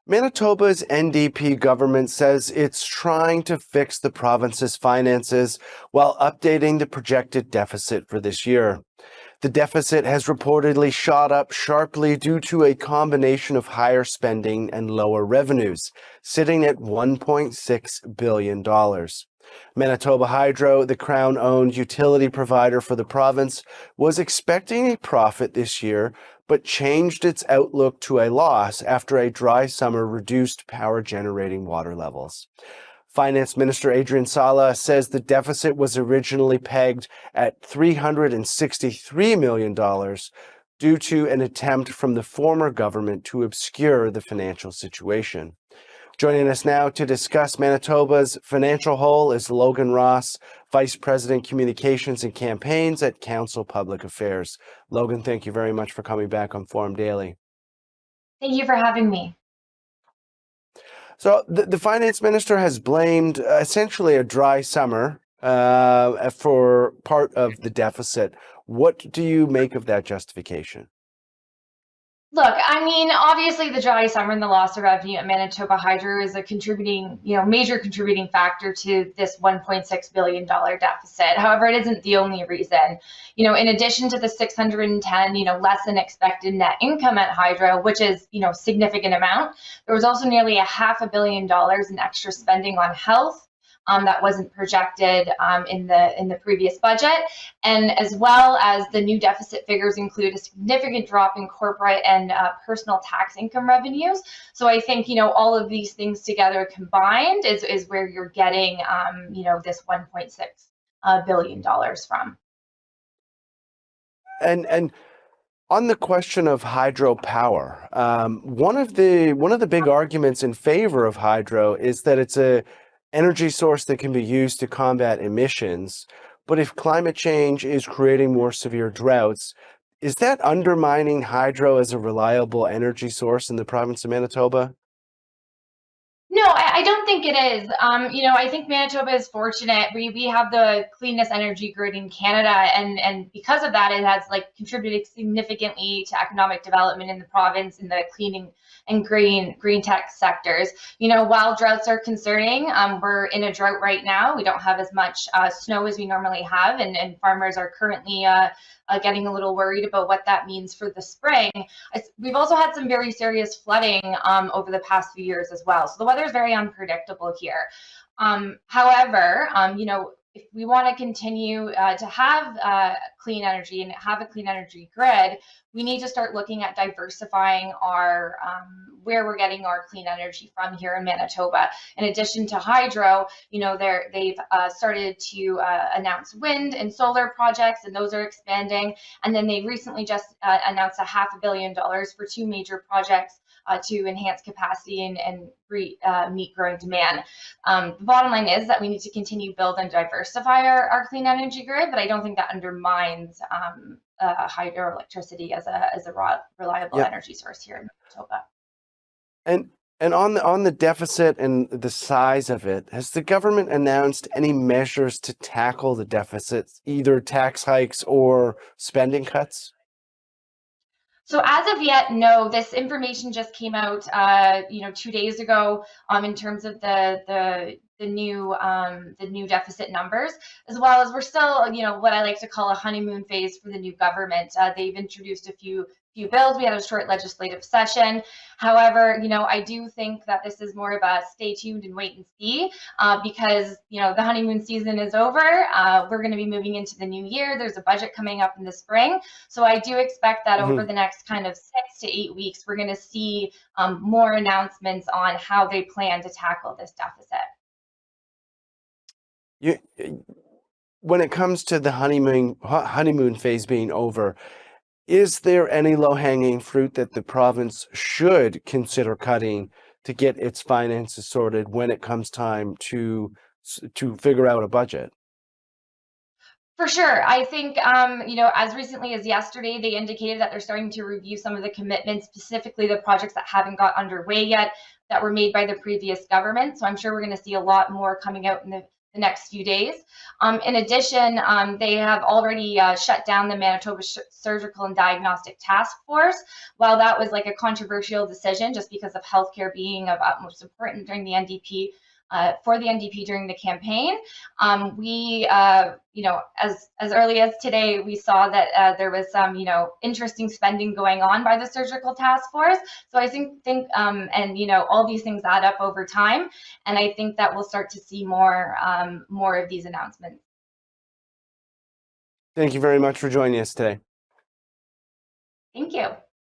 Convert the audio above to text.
Manitoba's NDP government says it's trying to fix the province's finances while updating the projected deficit for this year. The deficit has reportedly shot up sharply due to a combination of higher spending and lower revenues, sitting at $1.6 billion. Manitoba Hydro, the Crown-owned utility provider for the province, was expecting a profit this year, but changed its outlook to a loss after a dry summer reduced power generating water levels. Finance Minister Adrian Sala says the deficit was originally pegged at $363 million due to an attempt from the former government to obscure the financial situation. Joining us now to discuss Manitoba's financial hole is Logan Ross, Vice President Communications and Campaigns at Counsel Public Affairs. Logan, thank you very much for coming back on Forum Daily. Thank you for having me. So the finance minister has blamed essentially a dry summer for part of the deficit. What do you make of that justification? Look, I mean, obviously the dry summer and the loss of revenue at Manitoba Hydro is a major contributing factor to this $1.6 billion deficit. However, it isn't the only reason. In addition to the 610, less than expected net income at Hydro, which is, significant amount, there was also nearly $500 million in extra spending on health. That wasn't projected in the previous budget, and as well as the new deficit figures include a significant drop in corporate and personal tax income revenues. So I think all of these things together combined is where you're getting this $1.6 billion from. And on the question of hydropower, one of the big arguments in favor of hydro is that it's a energy source that can be used to combat emissions. But if climate change is creating more severe droughts, is that undermining hydro as a reliable energy source in the province of Manitoba? No, I don't think it is. I think Manitoba is fortunate. We have the cleanest energy grid in Canada, and because of that, it has contributed significantly to economic development in the province in the cleaning and green tech sectors. While droughts are concerning, we're in a drought right now. We don't have as much snow as we normally have, and farmers are currently getting a little worried about what that means for the spring. We've also had some very serious flooding over the past few years as well. So the weather is very unpredictable here. However, if we want to continue to have clean energy and have a clean energy grid, we need to start looking at diversifying our where we're getting our clean energy from here in Manitoba. In addition to hydro, they've started to announce wind and solar projects, and those are expanding. And then they recently just announced $500 million for two major projects to enhance capacity and meet growing demand. The bottom line is that we need to continue build and diversify our clean energy grid, but I don't think that undermines hydroelectricity as a reliable energy source here in Manitoba. And on the deficit and the size of it, has the government announced any measures to tackle the deficits, either tax hikes or spending cuts? So as of yet, no. This information just came out, 2 days ago, in terms of the new deficit numbers, as well as we're still, what I like to call a honeymoon phase for the new government. They've introduced a few bills. We had a short legislative session. However, I do think that this is more of a stay tuned and wait and see, because, the honeymoon season is over. We're going to be moving into the new year. There's a budget coming up in the spring. So I do expect that over the next kind of 6 to 8 weeks, we're going to see more announcements on how they plan to tackle this deficit. When it comes to the honeymoon phase being over, is there any low-hanging fruit that the province should consider cutting to get its finances sorted when it comes time to figure out a budget? For sure. I think, as recently as yesterday, they indicated that they're starting to review some of the commitments, specifically the projects that haven't got underway yet, that were made by the previous government. So I'm sure we're going to see a lot more coming out in the the next few days. In addition, they have already shut down the Manitoba Surgical and Diagnostic Task Force. While that was like a controversial decision, just because of healthcare being of utmost importance during the NDP, for the NDP during the campaign, we, as early as today, we saw that there was some, interesting spending going on by the Surgical Task Force. So I think, and all these things add up over time, and I think that we'll start to see more of these announcements. Thank you very much for joining us today. Thank you.